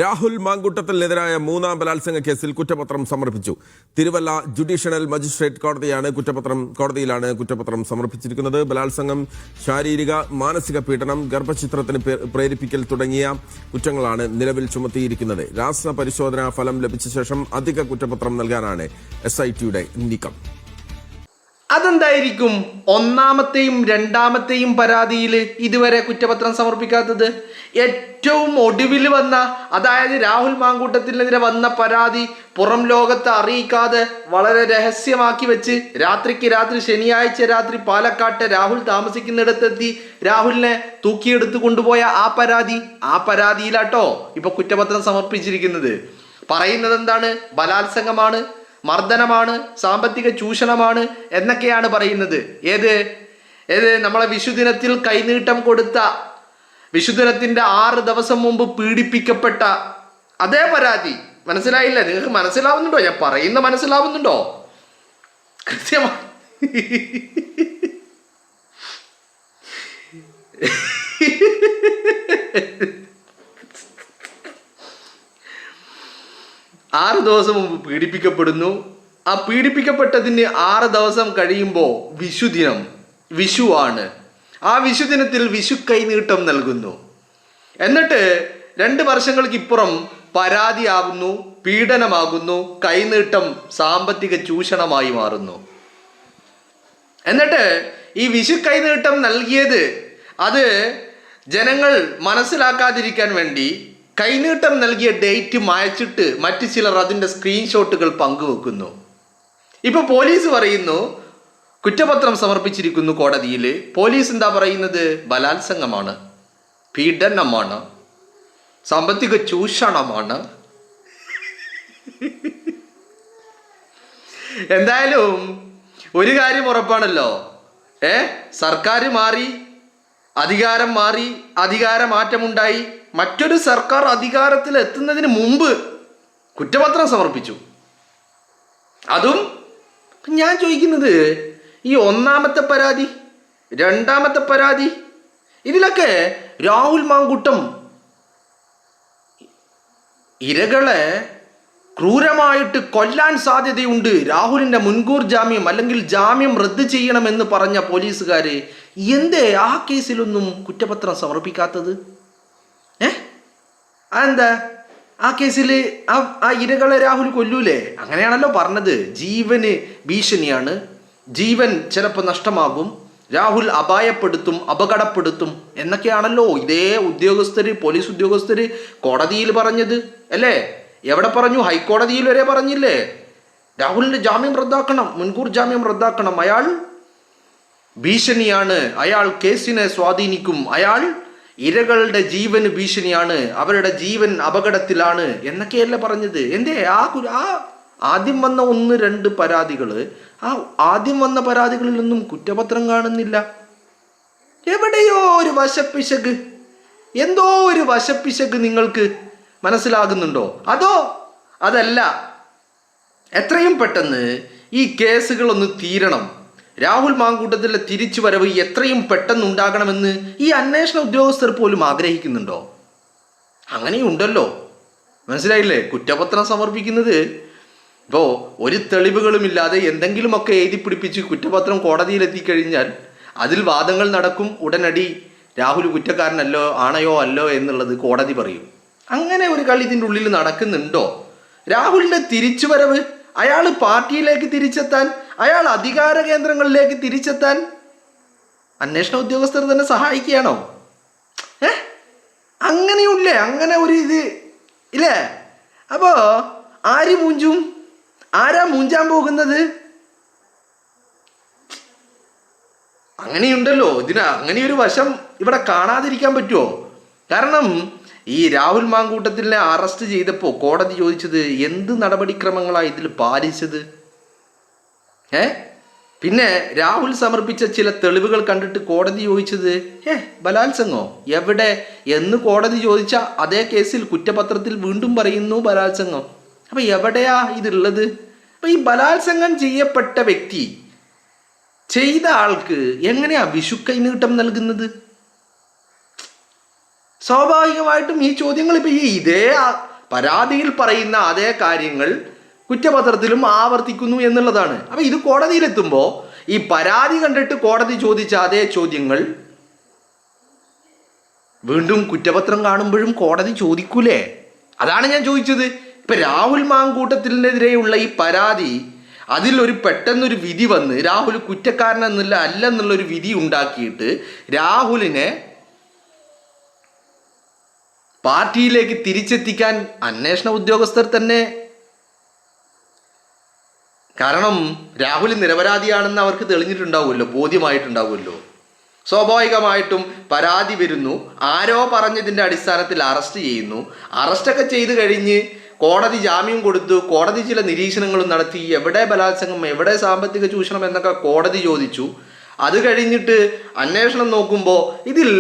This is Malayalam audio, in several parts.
രാഹുൽ മാങ്കൂട്ടത്തിനെതിരായ മൂന്നാം ബലാത്സംഗ കേസിൽ കുറ്റപത്രം സമർപ്പിച്ചു. തിരുവല്ല ജുഡീഷ്യൽ മജിസ്ട്രേറ്റ് കോടതിയിലാണ് കുറ്റപത്രം സമർപ്പിച്ചിരിക്കുന്നത്. ബലാത്സംഗം, ശാരീരിക മാനസിക പീഡനം, ഗർഭചിത്രത്തിന് പ്രേരിപ്പിക്കൽ തുടങ്ങിയ കുറ്റങ്ങളാണ് നിലവിൽ ചുമത്തിയിരിക്കുന്നത്. രാസപരിശോധനാ ഫലം ലഭിച്ച ശേഷം അധിക കുറ്റപത്രം നൽകാനാണ് SITയുടെ നീക്കം. അതെന്തായിരിക്കും ഒന്നാമത്തെയും രണ്ടാമത്തെയും പരാതിയിൽ ഇതുവരെ കുറ്റപത്രം സമർപ്പിക്കാത്തത്? ഏറ്റവും ഒടുവിൽ വന്ന, അതായത് രാഹുൽ മാങ്കൂട്ടത്തിനെതിരെ വന്ന പരാതി പുറം ലോകത്തെ അറിയിക്കാതെ വളരെ രഹസ്യമാക്കി വെച്ച് രാത്രി ശനിയാഴ്ച രാത്രി പാലക്കാട്ടെ രാഹുൽ താമസിക്കുന്നിടത്തെത്തി രാഹുലിനെ തൂക്കിയെടുത്ത് കൊണ്ടുപോയ ആ പരാതിയിലാട്ടോ ഇപ്പൊ കുറ്റപത്രം സമർപ്പിച്ചിരിക്കുന്നത്. പറയുന്നത് എന്താണ്? ബലാത്സംഗമാണ്, മർദ്ദനമാണ്, സാമ്പത്തിക ചൂഷണമാണ് എന്നൊക്കെയാണ് പറയുന്നത്. ഏത് നമ്മളെ വിഷുദിനത്തിൽ കൈനീട്ടം കൊടുത്ത, വിഷുദിനത്തിന്റെ 6 ദിവസം മുമ്പ് പീഡിപ്പിക്കപ്പെട്ട അതേ പരാതി. മനസ്സിലായില്ല? നിങ്ങൾക്ക് മനസ്സിലാവുന്നുണ്ടോ? ഞാൻ പറയുന്ന മനസ്സിലാവുന്നുണ്ടോ? കൃത്യമായി 6 ദിവസം മുമ്പ് പീഡിപ്പിക്കപ്പെടുന്നു. ആ പീഡിപ്പിക്കപ്പെട്ടതിന് 6 ദിവസം കഴിയുമ്പോൾ വിഷുവാണ്. ആ വിഷുദിനത്തിൽ വിഷു കൈനീട്ടം നൽകുന്നു. എന്നിട്ട് 2 വർഷങ്ങൾക്കിപ്പുറം പരാതിയാകുന്നു, പീഡനമാകുന്നു, കൈനീട്ടം സാമ്പത്തിക ചൂഷണമായി മാറുന്നു. എന്നിട്ട് ഈ വിഷു കൈനീട്ടം നൽകിയത് അത് ജനങ്ങൾ മനസ്സിലാക്കാതിരിക്കാൻ വേണ്ടി കൈനീട്ടം നൽകിയ ഡേറ്റ് മായ്ച്ചിട്ട് മറ്റു ചിലർ അതിൻ്റെ സ്ക്രീൻഷോട്ടുകൾ പങ്കുവെക്കുന്നു. ഇപ്പൊ പോലീസ് പറയുന്നു, കുറ്റപത്രം സമർപ്പിച്ചിരിക്കുന്നു കോടതിയിൽ. പോലീസ് എന്താ പറയുന്നത്? ബലാത്സംഗമാണ്, പീഡനമാണ്, സാമ്പത്തിക ചൂഷണമാണ്. എന്തായാലും ഒരു കാര്യം ഉറപ്പാണല്ലോ, സർക്കാർ മാറി, അധികാരം മാറി, അധികാരമാറ്റമുണ്ടായി. മറ്റൊരു സർക്കാർ അധികാരത്തിൽ എത്തുന്നതിന് മുമ്പ് കുറ്റപത്രം സമർപ്പിച്ചു. അതും ഞാൻ ചോദിക്കുന്നത്, ഈ ഒന്നാമത്തെ പരാതി, രണ്ടാമത്തെ പരാതി, ഇതിലൊക്കെ രാഹുൽ മാങ്കൂട്ടം ഇരകളെ ക്രൂരമായിട്ട് കൊല്ലാൻ സാധ്യതയുണ്ട്, രാഹുലിന്റെ മുൻകൂർ ജാമ്യം അല്ലെങ്കിൽ ജാമ്യം റദ്ദ് ചെയ്യണമെന്ന് പറഞ്ഞ പോലീസുകാര് എന്തേ ആ കേസിലൊന്നും കുറ്റപത്രം സമർപ്പിക്കാത്തത്? അതെന്താ? ആ കേസിൽ ആ ഇരകളെ രാഹുൽ കൊല്ലൂലേ? അങ്ങനെയാണല്ലോ പറഞ്ഞത്. ജീവന് ഭീഷണിയാണ്, ജീവൻ ചിലപ്പോൾ നഷ്ടമാകും, രാഹുൽ അപായപ്പെടുത്തും, അപകടപ്പെടുത്തും എന്നൊക്കെയാണല്ലോ ഇതേ പോലീസ് ഉദ്യോഗസ്ഥര് കോടതിയിൽ പറഞ്ഞത് അല്ലേ? എവിടെ പറഞ്ഞു? ഹൈക്കോടതിയിൽ വരെ പറഞ്ഞില്ലേ? രാഹുലിന്റെ ജാമ്യം റദ്ദാക്കണം, മുൻകൂർ ജാമ്യം റദ്ദാക്കണം, അയാൾ ഭീഷണിയാണ്, അയാൾ കേസിനെ സ്വാധീനിക്കും, അയാൾ ഇരകളുടെ ജീവന് ഭീഷണിയാണ്, അവരുടെ ജീവൻ അപകടത്തിലാണ് എന്നൊക്കെയല്ലേ പറഞ്ഞത്. എന്തേ ആ ആദ്യം വന്ന 1-2 പരാതികൾ, ആ ആദ്യം വന്ന പരാതികളിലൊന്നും കുറ്റപത്രം കാണുന്നില്ല? എവിടെയോ ഒരു വശപ്പിശക്, എന്തോ ഒരു വശപ്പിശക് നിങ്ങൾക്ക് മനസ്സിലാകുന്നുണ്ടോ? അതല്ല, എത്രയും പെട്ടെന്ന് ഈ കേസുകളൊന്ന് തീരണം, രാഹുൽ മാങ്കൂട്ടത്തിലെ തിരിച്ചുവരവ് എത്രയും പെട്ടെന്ന് ഉണ്ടാകണമെന്ന് ഈ അന്വേഷണ ഉദ്യോഗസ്ഥർ പോലും ആഗ്രഹിക്കുന്നുണ്ടോ? അങ്ങനെയുണ്ടല്ലോ. മനസ്സിലായില്ലേ? കുറ്റപത്രം സമർപ്പിക്കുന്നത് ഇപ്പോൾ ഒരു തെളിവുകളുമില്ലാതെ എന്തെങ്കിലുമൊക്കെ എഴുതി പിടിപ്പിച്ച് കുറ്റപത്രം കോടതിയിൽ എത്തിക്കഴിഞ്ഞാൽ അതിൽ വാദങ്ങൾ നടക്കും. ഉടനടി രാഹുൽ കുറ്റക്കാരനല്ലോ, ആണയോ അല്ലോ എന്നുള്ളത് കോടതി പറയും. അങ്ങനെ ഒരു കളി ഇതിൻ്റെ ഉള്ളിൽ നടക്കുന്നുണ്ടോ? രാഹുലിൻ്റെ തിരിച്ചുവരവ്, അയാൾ പാർട്ടിയിലേക്ക് തിരിച്ചെത്താൻ, അയാൾ അധികാര കേന്ദ്രങ്ങളിലേക്ക് തിരിച്ചെത്താൻ അന്വേഷണ ഉദ്യോഗസ്ഥർ തന്നെ സഹായിക്കുകയാണോ? അങ്ങനെയുള്ളേ, അങ്ങനെ ഒരു ഇത് ഇല്ലേ? അപ്പോൾ ആര് മൂഞ്ചും? ആരാ മൂഞ്ചാൻ പോകുന്നത്? അങ്ങനെയുണ്ടല്ലോ. അങ്ങനെയൊരു വശം ഇവിടെ കാണാതിരിക്കാൻ പറ്റുമോ? കാരണം ഈ രാഹുൽ മാങ്കൂട്ടത്തിനെ അറസ്റ്റ് ചെയ്തപ്പോൾ കോടതി ചോദിച്ചത് എന്ത് നടപടിക്രമങ്ങളാണ് ഇതിൽ പാലിച്ചത്? പിന്നെ രാഹുൽ സമർപ്പിച്ച ചില തെളിവുകൾ കണ്ടിട്ട് കോടതി ചോദിച്ചത് ബലാത്സംഗോ എവിടെ എന്ന് കോടതി ചോദിച്ച അതേ കേസിൽ കുറ്റപത്രത്തിൽ വീണ്ടും പറയുന്നു ബലാത്സംഗം. അപ്പൊ എവിടെയാ ഇതുള്ളത്? അപ്പൊ ഈ ബലാത്സംഗം ചെയ്യപ്പെട്ട വ്യക്തി ചെയ്ത ആൾക്ക് എങ്ങനെയാ വിഷു കൈനീട്ടം നൽകുന്നത്? സ്വാഭാവികമായിട്ടും ഈ ചോദ്യങ്ങൾ ഇപ്പൊ ഇതേ പരാതിയിൽ പറയുന്ന അതേ കാര്യങ്ങൾ കുറ്റപത്രത്തിലും ആവർത്തിക്കുന്നു എന്നുള്ളതാണ്. അപ്പൊ ഇത് കോടതിയിലെത്തുമ്പോൾ ഈ പരാതി കണ്ടിട്ട് കോടതി ചോദിച്ച അതേ ചോദ്യങ്ങൾ വീണ്ടും കുറ്റപത്രം കാണുമ്പോഴും കോടതി ചോദിക്കൂലേ? അതാണ് ഞാൻ ചോദിച്ചത്. ഇപ്പൊ രാഹുൽ മാങ്കൂട്ടത്തിനെതിരെയുള്ള ഈ പരാതി, അതിലൊരു പെട്ടെന്നൊരു വിധി വന്ന് രാഹുൽ കുറ്റക്കാരനെന്നുള്ള അല്ലെന്നുള്ളൊരു വിധി ഉണ്ടാക്കിയിട്ട് രാഹുലിനെ പാർട്ടിയിലേക്ക് തിരിച്ചെത്തിക്കാൻ അന്വേഷണ ഉദ്യോഗസ്ഥർ തന്നെ, കാരണം രാഹുൽ നിരപരാധിയാണെന്ന് അവർക്ക് തെളിഞ്ഞിട്ടുണ്ടാവുമല്ലോ, ബോധ്യമായിട്ടുണ്ടാവുമല്ലോ. സ്വാഭാവികമായിട്ടും പരാതി വരുന്നു, ആരോ പറഞ്ഞതിൻ്റെ അടിസ്ഥാനത്തിൽ അറസ്റ്റ് ചെയ്യുന്നു. അറസ്റ്റൊക്കെ ചെയ്ത് കഴിഞ്ഞ് കോടതി ജാമ്യം കൊടുത്തു, കോടതി ചില നിരീക്ഷണങ്ങളും നടത്തി. എവിടെ ബലാത്സംഗം, എവിടെ സാമ്പത്തിക ചൂഷണം എന്നൊക്കെ കോടതി ചോദിച്ചു. അത് കഴിഞ്ഞിട്ട് അന്വേഷണം നോക്കുമ്പോൾ ഇതിൽ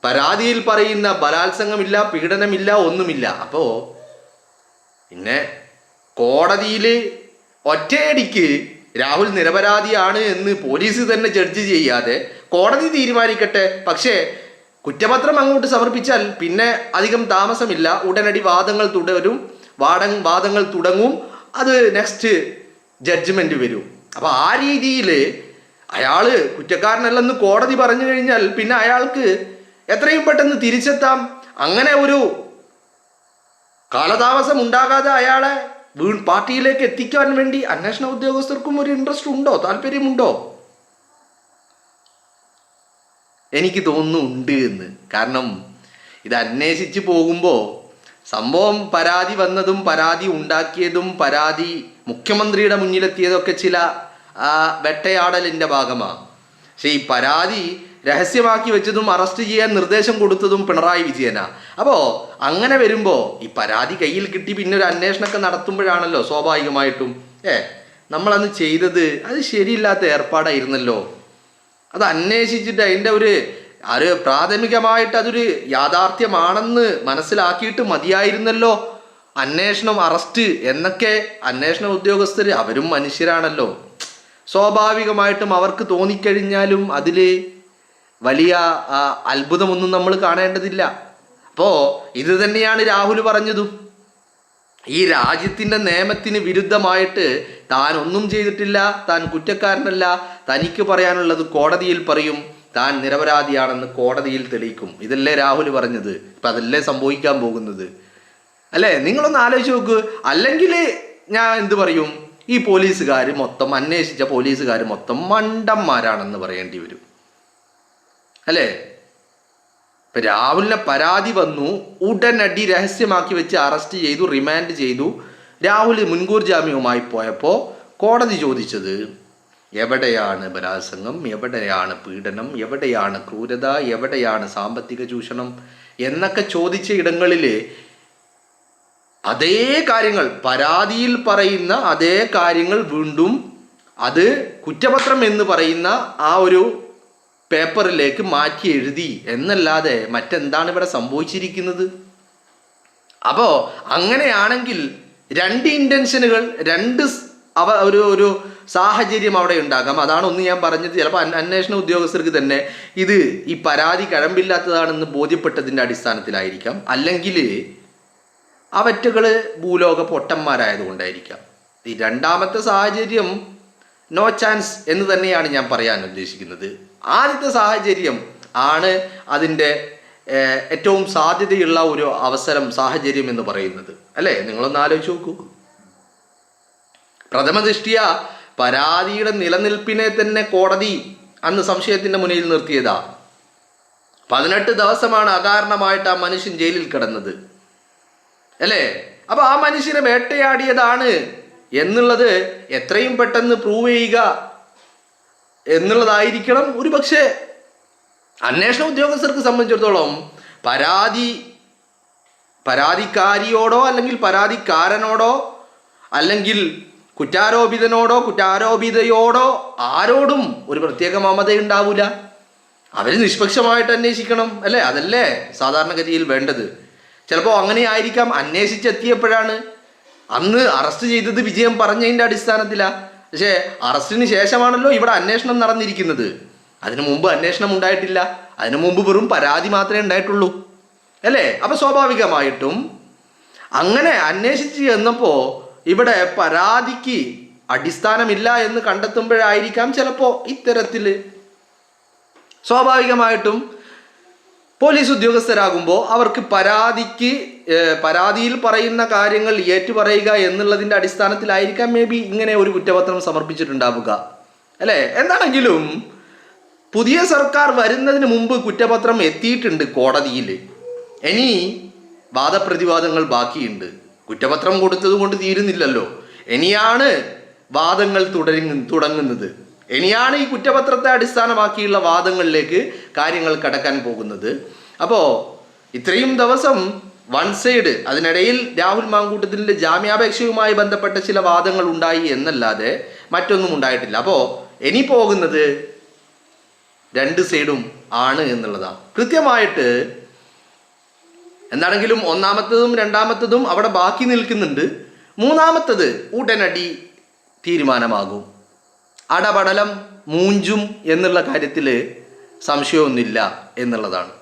പരാതിയിൽ പറയുന്ന ബലാത്സംഗമില്ല, പീഡനമില്ല, ഒന്നുമില്ല. അപ്പോൾ പിന്നെ കോടതിയിൽ ഒറ്റയടിക്ക് രാഹുൽ നിരപരാധിയാണ് എന്ന് പോലീസ് തന്നെ ജഡ്ജ് ചെയ്യാതെ കോടതി തീരുമാനിക്കട്ടെ. പക്ഷേ കുറ്റപത്രം അങ്ങോട്ട് സമർപ്പിച്ചാൽ പിന്നെ അധികം താമസമില്ല, ഉടനടി വാദങ്ങൾ തുടങ്ങും, അത് നെക്സ്റ്റ് ജഡ്ജ്മെന്റ് വരും. അപ്പൊ ആ രീതിയിൽ അയാള് കുറ്റക്കാരനല്ലെന്ന് കോടതി പറഞ്ഞു കഴിഞ്ഞാൽ പിന്നെ അയാൾക്ക് എത്രയും പെട്ടെന്ന് തിരിച്ചെത്താം. അങ്ങനെ ഒരു കാലതാമസം ഉണ്ടാകാതെ അയാളെ പാർട്ടിയിലേക്ക് എത്തിക്കാൻ വേണ്ടി അന്വേഷണ ഉദ്യോഗസ്ഥർക്കും ഒരു ഇൻട്രസ്റ്റ് ഉണ്ടോ, താല്പര്യമുണ്ടോ? എനിക്ക് തോന്നുന്നു ഉണ്ട് എന്ന്. കാരണം ഇത് അന്വേഷിച്ച് പോകുമ്പോൾ സംഭവം പരാതി വന്നതും പരാതി ഉണ്ടാക്കിയതും പരാതി മുഖ്യമന്ത്രിയുടെ മുന്നിലെത്തിയതൊക്കെ ചില വെട്ടയാടലിൻ്റെ ഭാഗമാണ്. പക്ഷെ ഈ പരാതി രഹസ്യമാക്കി വെച്ചതും അറസ്റ്റ് ചെയ്യാൻ നിർദ്ദേശം കൊടുത്തതും പിണറായി വിജയനാ. അപ്പോൾ അങ്ങനെ വരുമ്പോൾ ഈ പരാതി കയ്യിൽ കിട്ടി പിന്നെ ഒരു അന്വേഷണമൊക്കെ നടത്തുമ്പോഴാണല്ലോ സ്വാഭാവികമായിട്ടും നമ്മളന്ന് ചെയ്തത് അത് ശരിയില്ലാത്ത ഏർപ്പാടായിരുന്നല്ലോ, അത് അന്വേഷിച്ചിട്ട് അതിൻ്റെ ഒരു പ്രാഥമികമായിട്ട് അതൊരു യാഥാർത്ഥ്യമാണെന്ന് മനസ്സിലാക്കിയിട്ട് മതിയായിരുന്നല്ലോ അന്വേഷണം, അറസ്റ്റ് എന്നൊക്കെ അന്വേഷണ ഉദ്യോഗസ്ഥർ അവരും മനുഷ്യരാണല്ലോ. സ്വാഭാവികമായിട്ടും അവർക്ക് തോന്നിക്കഴിഞ്ഞാലും അതിൽ വലിയ അത്ഭുതമൊന്നും നമ്മൾ കാണേണ്ടതില്ല. അപ്പോൾ ഇത് തന്നെയാണ് രാഹുൽ പറഞ്ഞതും. ഈ രാജ്യത്തിൻ്റെ നിയമത്തിന് വിരുദ്ധമായിട്ട് താൻ ഒന്നും ചെയ്തിട്ടില്ല, താൻ കുറ്റക്കാരനല്ല, തനിക്ക് പറയാനുള്ളത് കോടതിയിൽ പറയും, താൻ നിരപരാധിയാണെന്ന് കോടതിയിൽ തെളിയിക്കും. ഇതല്ലേ രാഹുൽ പറഞ്ഞത്? ഇപ്പം അതല്ലേ സംഭവിക്കാൻ പോകുന്നത് അല്ലേ? നിങ്ങളൊന്ന് ആലോചിച്ച് നോക്ക്. അല്ലെങ്കിൽ ഞാൻ എന്ത് പറയും, ഈ പോലീസുകാർ മൊത്തം, അന്വേഷിച്ച പോലീസുകാർ മൊത്തം മണ്ടന്മാരാണെന്ന് പറയേണ്ടി വരും അല്ലേ? ഇപ്പം രാഹുലിനെ പരാതി വന്നു, ഉടനടി രഹസ്യമാക്കി വെച്ച് അറസ്റ്റ് ചെയ്തു, റിമാൻഡ് ചെയ്തു. രാഹുൽ മുൻകൂർ ജാമ്യവുമായി പോയപ്പോൾ കോടതി ചോദിച്ചത് എവിടെയാണ് ബലാത്സംഗം, എവിടെയാണ് പീഡനം, എവിടെയാണ് ക്രൂരത, എവിടെയാണ് സാമ്പത്തിക ചൂഷണം എന്നൊക്കെ ചോദിച്ച ഇടങ്ങളിൽ അതേ കാര്യങ്ങൾ, പരാതിയിൽ പറയുന്ന അതേ കാര്യങ്ങൾ വീണ്ടും അത് കുറ്റപത്രം എന്ന് പറയുന്ന ആ ഒരു പേപ്പറിലേക്ക് മാറ്റി എഴുതി എന്നല്ലാതെ മറ്റെന്താണ് ഇവിടെ സംഭവിച്ചിരിക്കുന്നത്? അപ്പോൾ അങ്ങനെയാണെങ്കിൽ രണ്ട് ഇൻറ്റൻഷനുകൾ, ഒരു സാഹചര്യം അവിടെ ഉണ്ടാകാം. അതാണ് ഒന്ന് ഞാൻ പറഞ്ഞത്. ചിലപ്പോൾ അന്വേഷണ ഉദ്യോഗസ്ഥർക്ക് തന്നെ ഇത് ഈ പരാതി കഴമ്പില്ലാത്തതാണെന്ന് ബോധ്യപ്പെട്ടതിൻ്റെ അടിസ്ഥാനത്തിലായിരിക്കാം, അല്ലെങ്കിൽ അവറ്റകൾ ഭൂലോക പൊട്ടന്മാരായതുകൊണ്ടായിരിക്കാം. ഈ രണ്ടാമത്തെ സാഹചര്യം നോ ചാൻസ് എന്ന് തന്നെയാണ് ഞാൻ പറയാൻ ഉദ്ദേശിക്കുന്നത്. ആദ്യത്തെ സാഹചര്യം ആണ് അതിൻ്റെ ഏറ്റവും സാധ്യതയുള്ള ഒരു സാഹചര്യം എന്ന് പറയുന്നത് അല്ലേ? നിങ്ങളൊന്ന് ആലോചിച്ച് നോക്കൂ. പ്രഥമ ദൃഷ്ടിയ പരാതിയുടെ നിലനിൽപ്പിനെ തന്നെ കോടതി അന്ന് സംശയത്തിൻ്റെ മുന്നിൽ നിർത്തിയതാ. 18 ദിവസമാണ് അകാരണമായിട്ട് ആ മനുഷ്യൻ ജയിലിൽ കിടന്നത് അല്ലേ? അപ്പൊ ആ മനുഷ്യനെ വേട്ടയാടിയതാണ് എന്നുള്ളത് എത്രയും പെട്ടെന്ന് പ്രൂവ് ചെയ്യുക എന്നുള്ളതായിരിക്കണം ഒരു പക്ഷേ അന്വേഷണ ഉദ്യോഗസ്ഥർക്ക് സംബന്ധിച്ചിടത്തോളം. പരാതിക്കാരിയോടോ അല്ലെങ്കിൽ പരാതിക്കാരനോടോ അല്ലെങ്കിൽ കുറ്റാരോപിതനോടോ കുറ്റാരോപിതയോടോ ആരോടും ഒരു പ്രത്യേക മമതയുണ്ടാവില്ല. അവർ നിഷ്പക്ഷമായിട്ട് അന്വേഷിക്കണം അല്ലേ? അതല്ലേ സാധാരണഗതിയിൽ വേണ്ടത്. ചിലപ്പോൾ അങ്ങനെ ആയിരിക്കാം. അന്വേഷിച്ചെത്തിയപ്പോഴാണ് അന്ന് അറസ്റ്റ് ചെയ്തത് വിജയം പറഞ്ഞതിൻ്റെ അടിസ്ഥാനത്തിലാണ്. പക്ഷേ അറസ്റ്റിന് ശേഷമാണല്ലോ ഇവിടെ അന്വേഷണം നടന്നിരിക്കുന്നത്. അതിനു മുമ്പ് അന്വേഷണം ഉണ്ടായിട്ടില്ല. അതിനു മുമ്പ് വെറും പരാതി മാത്രമേ ഉണ്ടായിട്ടുള്ളൂ അല്ലേ? അപ്പം സ്വാഭാവികമായിട്ടും അങ്ങനെ അന്വേഷിച്ച് ചെന്നപ്പോൾ ഇവിടെ പരാതിക്ക് അടിസ്ഥാനമില്ല എന്ന് കണ്ടെത്തുമ്പോഴായിരിക്കാം ചിലപ്പോൾ ഇത്തരത്തിൽ. സ്വാഭാവികമായിട്ടും പോലീസ് ഉദ്യോഗസ്ഥരാകുമ്പോൾ അവർക്ക് പരാതിയിൽ പറയുന്ന കാര്യങ്ങൾ ഏറ്റുപറയുക എന്നുള്ളതിൻ്റെ അടിസ്ഥാനത്തിലായിരിക്കാം മേ ബി ഇങ്ങനെ ഒരു കുറ്റപത്രം സമർപ്പിച്ചിട്ടുണ്ടാവുക അല്ലേ? എന്താണെങ്കിലും പുതിയ സർക്കാർ വരുന്നതിന് മുമ്പ് കുറ്റപത്രം എത്തിയിട്ടുണ്ട് കോടതിയിൽ. ഇനി വാദപ്രതിവാദങ്ങൾ ബാക്കിയുണ്ട്. കുറ്റപത്രം കൊടുത്തത് കൊണ്ട് തീരുന്നില്ലല്ലോ. ഇനിയാണ് വാദങ്ങൾ തുടങ്ങുന്നത്. ഇനിയാണ് ഈ കുറ്റപത്രത്തെ അടിസ്ഥാനമാക്കിയുള്ള വാദങ്ങളിലേക്ക് കാര്യങ്ങൾ കടക്കാൻ പോകുന്നത്. അപ്പോൾ ഇത്രയും ദിവസം വൺ സൈഡ്, അതിനിടയിൽ രാഹുൽ മാങ്കൂട്ടത്തിൻ്റെ ജാമ്യാപേക്ഷയുമായി ബന്ധപ്പെട്ട ചില വാദങ്ങൾ ഉണ്ടായി എന്നല്ലാതെ മറ്റൊന്നും ഉണ്ടായിട്ടില്ല. അപ്പോൾ ഇനി പോകുന്നത് രണ്ട് സൈഡും ആണ് എന്നുള്ളതാണ് കൃത്യമായിട്ട്. എന്താണെങ്കിലും ഒന്നാമത്തതും രണ്ടാമത്തതും അവിടെ ബാക്കി നിൽക്കുന്നുണ്ട്. മൂന്നാമത്തത് ഉടനടി തീരുമാനമാകും. അടപടലം മൂഞ്ചും എന്നുള്ള കാര്യത്തിൽ സംശയമൊന്നുമില്ല എന്നുള്ളതാണ്.